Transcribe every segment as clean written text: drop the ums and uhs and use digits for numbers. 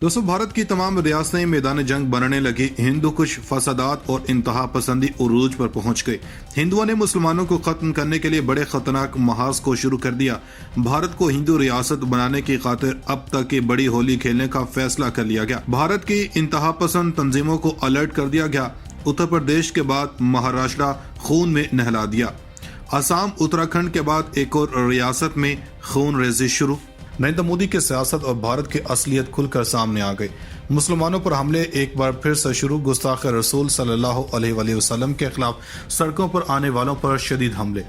दोस्तों, भारत की तमाम रियासतें मैदान जंग बनने लगी। हिंदू कुछ फसादात और इंतहा पसंदी उरूज पर पहुंच गए। हिंदुओं ने मुसलमानों को खत्म करने के लिए बड़े खतरनाक महाज को शुरू कर दिया। भारत को हिंदू रियासत बनाने की खातिर अब तक की बड़ी होली खेलने का फैसला कर लिया गया। भारत की इंतहा पसंद तंजीमों को अलर्ट कर दिया गया। उत्तर प्रदेश के बाद महाराष्ट्र खून में नहला दिया। असम उत्तराखंड के बाद एक और रियासत में खून रेजी शुरू। नरेंद्र मोदी की सियासत और भारत की असलियत खुलकर सामने आ गई। मुसलमानों पर हमले एक बार फिर से शुरू। गुस्ताख रसूल सल्लल्लाहु अलैहि वसल्लम के खिलाफ सड़कों पर आने वालों पर शदीद हमले।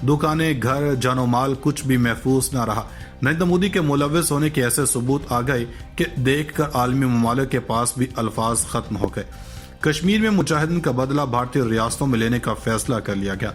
दुकानें, घर, जानो माल कुछ भी महफूज न रहा। नरेंद्र मोदी के मुलविस होने के ऐसे सबूत आ गए कि देखकर आलमी ममालिक के पास भी अल्फाज खत्म हो गए। कश्मीर में मुजाहिदीन का बदला भारतीय रियासतों में लेने का फैसला कर लिया गया।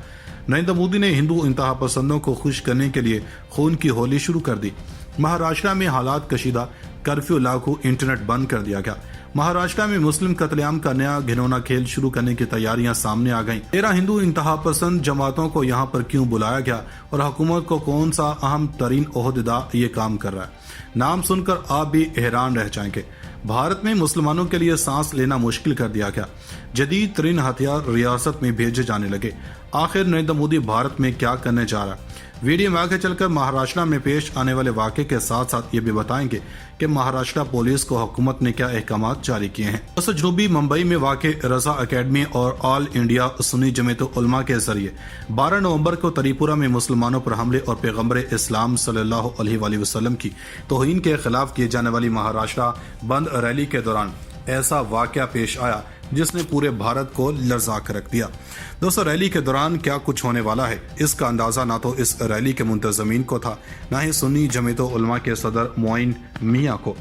नरेंद्र मोदी ने हिंदू इंतहा पसंदों को खुश करने के लिए खून की होली शुरू कर दी। महाराष्ट्र में हालात कशीदा, कर्फ्यू लागू, इंटरनेट बंद कर दिया गया। महाराष्ट्र में मुस्लिम कत्लेआम का नया घिनौना खेल शुरू करने की तैयारियां सामने आ गईं। 13 हिंदू इंतहा पसंद जमातों को यहां पर क्यों बुलाया गया और हुकूमत को कौन सा अहम तरीन ओहदेदार ये काम कर रहा है, नाम सुनकर आप भी हैरान रह जाएंगे। भारत में मुसलमानों के लिए सांस लेना मुश्किल कर दिया गया। जदीद तरीन हथियार रियासत में भेजे जाने लगे। आखिर नरेंद्र मोदी भारत में क्या करने जा रहा है? वीडियो में आगे चलकर महाराष्ट्र में पेश आने वाले वाक़े के साथ साथ ये भी बताएंगे कि महाराष्ट्र पुलिस को हुकूमत ने क्या अहकाम जारी किए हैं। दोस्तों, जनूबी मुंबई में वाक़े रजा अकेडमी और ऑल इंडिया सुन्नी जमीयत उलमा के जरिए 12 नवंबर को त्रिपुरा में मुसलमानों पर हमले और पैगम्बर इस्लाम सल्लल्लाहु अलैहि वसल्लम की तौहीन के खिलाफ किए जाने वाली महाराष्ट्र बंद रैली के दौरान ऐसा वाक़या पेश आया जिसने पूरे भारत को लर्जा कर रख दिया। दोस्तों, रैली के दौरान क्या कुछ होने वाला है, इसका अंदाजा ना तो इस रैली के मुंतजमीन को था, ना ही सुन्नी जमीयत उलमा के सदर मोइन मियाँ को।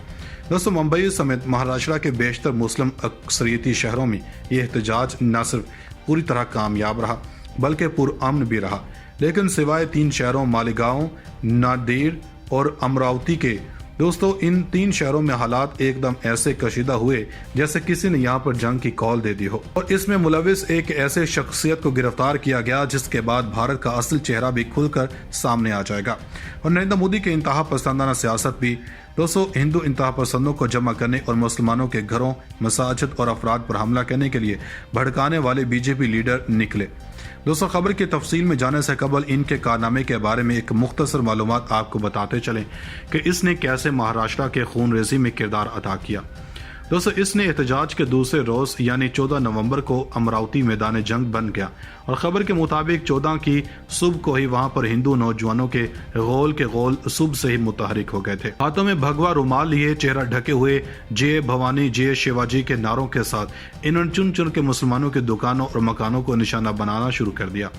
दोस्तों, मुंबई समेत महाराष्ट्र के बेशतर मुस्लिम अक्सरियती शहरों में यह एहतजाज न सिर्फ पूरी तरह कामयाब रहा बल्कि पुरअमन भी रहा। लेकिन सिवाय 3 शहरों मालेगांव, नांदेड़ और अमरावती के, दोस्तों, इन 3 शहरों में हालात एकदम ऐसे कशीदा हुए जैसे किसी ने यहाँ पर जंग की कॉल दे दी हो। और इसमें मुलविस एक ऐसे शख्सियत को गिरफ्तार किया गया जिसके बाद भारत का असल चेहरा भी खुलकर सामने आ जाएगा। और नरेंद्र मोदी के इंतहा पसंदाना सियासत भी, दोस्तों, हिंदू इंतहा पसंदों को जमा करने और मुसलमानों के घरों, मसाजिद और अफराद पर हमला करने के लिए भड़काने वाले बीजेपी लीडर निकले। दोस्तों, खबर की तफसील में जाने से कबल इनके कारनामे के बारे में एक मुख्तसर मालूमात आपको बताते चलें कि इसने कैसे महाराष्ट्र के खून रेजी में किरदार अदा किया। दोस्तों, इसने एहतजाज के दूसरे रोज यानी 14 नवंबर को अमरावती मैदान जंग बन गया और खबर के मुताबिक 14 की सुबह को ही वहां पर हिंदू नौजवानों के गोल सुबह से ही मुतहरिक हो गए थे। हाथों में भगवा रुमाल लिए, चेहरा ढके हुए, जय भवानी जय शिवाजी के नारों के साथ इन्होंने चुन चुन के मुसलमानों के दुकानों और मकानों को निशाना बनाना शुरू कर दिया।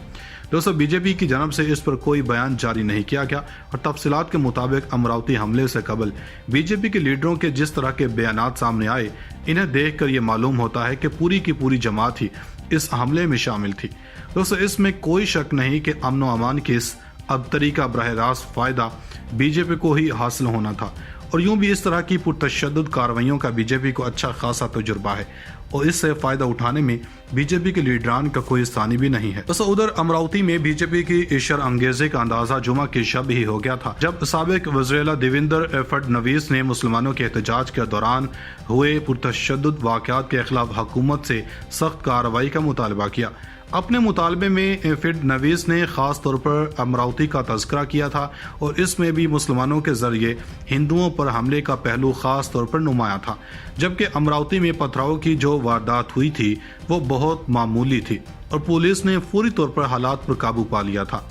दोस्तों, बीजेपी की जानब से इस पर कोई बयान जारी नहीं किया गया और तफसीलात के मुताबिक अमरावती हमले से कबल बीजेपी के लीडरों के जिस तरह के बयानात सामने आए, इन्हें देखकर यह मालूम होता है कि पूरी की पूरी जमात ही इस हमले में शामिल थी। दोस्तों, इसमें कोई शक नहीं कि अमन व अमान की इस अबतरी का बरह रास्त फायदा बीजेपी को ही हासिल होना था। और यूं भी इस तरह की पुरतशद्दुद कार्रवाइयों का बीजेपी को अच्छा खासा तजुर्बा है और इससे फायदा उठाने में बीजेपी के लीडरान का कोई स्थानी भी नहीं है। तो उधर अमरावती में बीजेपी की शर अंगेजी का अंदाजा जुमा की शब ही हो गया था जब साबिक वज़ीर देवेंद्र फडणवीस ने मुसलमानों के एहतजाज के दौरान हुए पुरतशद्दुद वाक़यात के खिलाफ हुकूमत से सख्त कार्रवाई का मुतालबा किया। अपने मुतालबे में फडणवीस ने खास तौर पर अमरावती का तज़किरा किया था और इसमें भी मुसलमानों के जरिए हिंदुओं पर हमले का पहलू खास तौर पर नुमाया था, जबकि अमरावती में पथराव की जो वारदात हुई थी वो बहुत मामूली थी और पुलिस ने पूरी तौर पर हालात पर काबू पा लिया था।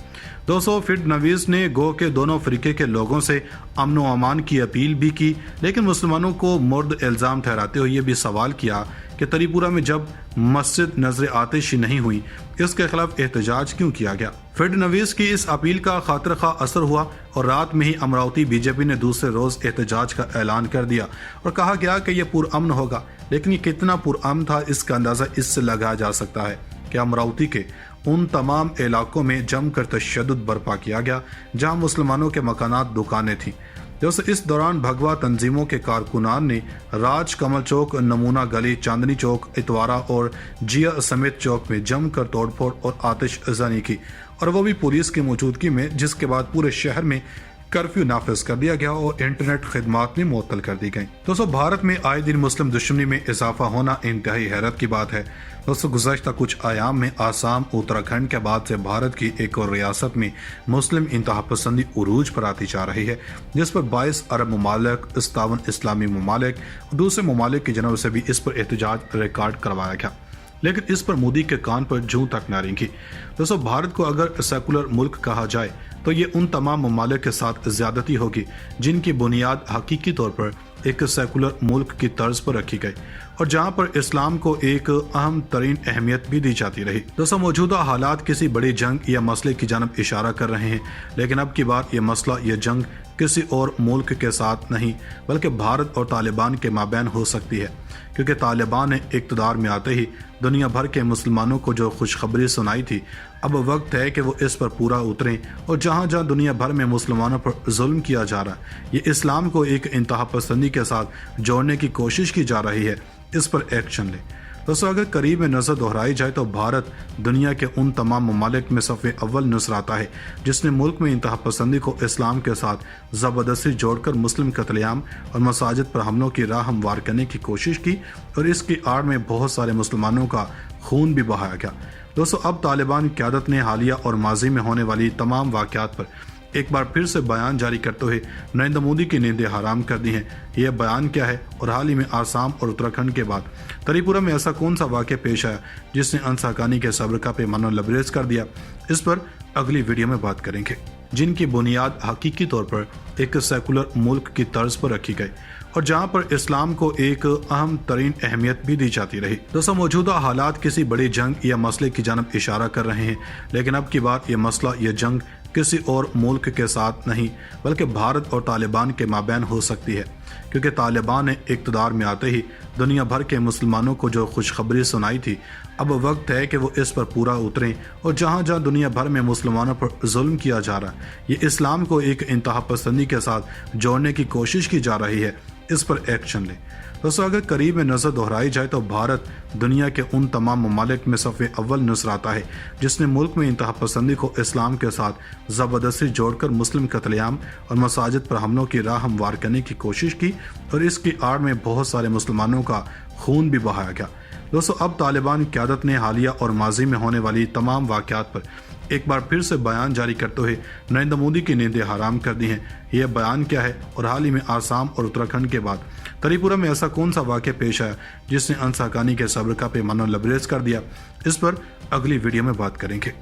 दोस्तों, फडणवीस ने गो के दोनों फ़रीके के लोगों से अमन व अमान की अपील भी की, लेकिन मुसलमानों को मुर्द इल्ज़ाम ठहराते हुए ये भी सवाल किया कि त्रिपुरा में जब मस्जिद नजर आतिश नहीं हुई, इसके खिलाफ एहतजाज क्यों किया गया। फडणवीस की इस अपील का खातिर खा असर हुआ और रात में ही अमरावती बीजेपी ने दूसरे रोज एहतजाज का ऐलान कर दिया और कहा गया कि यह पुरअमन होगा। लेकिन ये कितना पुरअमन था, इसका अंदाजा इससे लगाया जा सकता है कि अमरावती के उन तमाम इलाकों में जमकर तशद्दुद बर्पा किया गया जहां मुसलमानों के मकानात, दुकानें थीं। दोस्तों, इस दौरान भगवा तंजीमों के कारकुनान ने राज कमल चौक, नमूना गली, चांदनी चौक, इतवारा और जिया समेत चौक में जमकर तोड़फोड़ और आतिशज़नी की, और वो भी पुलिस की मौजूदगी में, जिसके बाद पूरे शहर में कर्फ्यू नाफिज कर दिया गया और इंटरनेट खिदमात भी मुअत्तल कर दी गई। दोस्तों, भारत में आए दिन मुस्लिम दुश्मनी में इजाफा होना इंतहाई हैरत की बात है। दोस्तों, गुज़श्ता कुछ आयाम में आसाम उत्तराखंड के बाद से भारत की एक और रियासत में मुस्लिम इंतहा पसंदी उरूज पर आती जा रही है, जिस पर 22 अरब ममालिक, 57 इस्लामी ममालिक और दूसरे ममालिक की जनों से भी इस पर एहतजाज रिकॉर्ड करवाया गया, लेकिन इस पर मोदी के कान पर जूं तक न रेंगी। दोस्तों, भारत को अगर सेकुलर मुल्क कहा जाए तो ये उन तमाम ममालिक के साथ ज्यादती होगी जिनकी बुनियाद हकीकी तौर पर एक सेकुलर मुल्क की तर्ज पर रखी गई और जहां पर इस्लाम को एक अहम तरीन अहमियत भी दी जाती रही। दोस्तों, मौजूदा हालात किसी बड़ी जंग या मसले की जानब इशारा कर रहे हैं, लेकिन अब की बार ये मसला, ये जंग किसी और मुल्क के साथ नहीं बल्कि भारत और तालिबान के माबैन हो सकती है, क्योंकि तालिबान ने इक़्तिदार में आते ही दुनिया भर के मुसलमानों को जो खुशखबरी सुनाई थी, अब वक्त है कि वो इस पर पूरा उतरें और जहाँ जहाँ दुनिया भर में मुसलमानों पर जुल्म किया जा रहा है, ये इस्लाम को एक इंतहा पसंदी के साथ जोड़ने की कोशिश की जा रही है, इस पर एक्शन लें। दोस्तों, अगर करीब में नजर दोहराई जाए तो भारत दुनिया के उन तमाम ममालिक में सफ़े अव्वल नजर आता है जिसने मुल्क में इंतहा पसंदी को इस्लाम के साथ ज़बरदस्ती जोड़कर मुस्लिम कत्लेआम और मसाजिद पर हमलों की राह हमवार करने की कोशिश की और इसकी आड़ में बहुत सारे मुसलमानों का खून भी बहाया गया। दोस्तों, अब तालिबान क़यादत ने हालिया और माजी में होने वाली तमाम वाक़यात पर एक बार फिर से बयान जारी करते हुए नरेंद्र मोदी की नींदें हराम कर दी हैं। यह बयान क्या है और हाल ही में आसाम और उत्तराखंड के बाद त्रिपुरा में ऐसा कौन सा वाक़या पेश आया जिसने अनसाकानी के सब्र का पैमाना लबरेज कर दिया, इस पर अगली वीडियो में बात करेंगे, जिनकी बुनियाद हकीकी तौर पर एक सेकुलर मुल्क की तर्ज पर रखी गई और जहां पर इस्लाम को एक अहम तरीन अहमियत भी दी जाती रही। दोस्तों, मौजूदा हालात किसी बड़ी जंग या मसले की जानब इशारा कर रहे हैं, लेकिन अब की बार ये मसला, ये जंग किसी और मुल्क के साथ नहीं बल्कि भारत और तालिबान के माबैन हो सकती है, क्योंकि तालिबान ने इक़्तिदार में आते ही दुनिया भर के मुसलमानों को जो खुशखबरी सुनाई थी, अब वक्त है कि वो इस पर पूरा उतरें और जहाँ जहाँ दुनिया भर में मुसलमानों पर जुल्म किया जा रहा है, ये इस्लाम को एक इंतहा पसंदी के साथ जोड़ने की कोशिश की जा रही है, इस पर एक्शन लें। दोस्तों, अगर करीब में नजर दोहराई जाए तो भारत दुनिया के उन तमाम ममालिक में सफ़े अव्वल नजर आता है जिसने मुल्क में इंतहा पसंदी को इस्लाम के साथ ज़बरदस्ती जोड़कर मुस्लिम कत्लेआम और मसाजिद पर हमलों की राह हमवार करने की कोशिश की और इसकी आड़ में बहुत सारे मुसलमानों का खून भी बहाया गया। दोस्तों, अब तालिबान क़यादत ने हालिया और माजी में होने वाली तमाम वाक़यात पर एक बार फिर से बयान जारी करते हुए नरेंद्र मोदी की नींदें हराम कर दी हैं। यह बयान क्या है और हाल ही में आसाम और उत्तराखंड के बाद त्रिपुरा में ऐसा कौन सा वाक़या पेश आया जिसने अनसाकानी के सब्र का पैमाना लबरेज कर दिया, इस पर अगली वीडियो में बात करेंगे।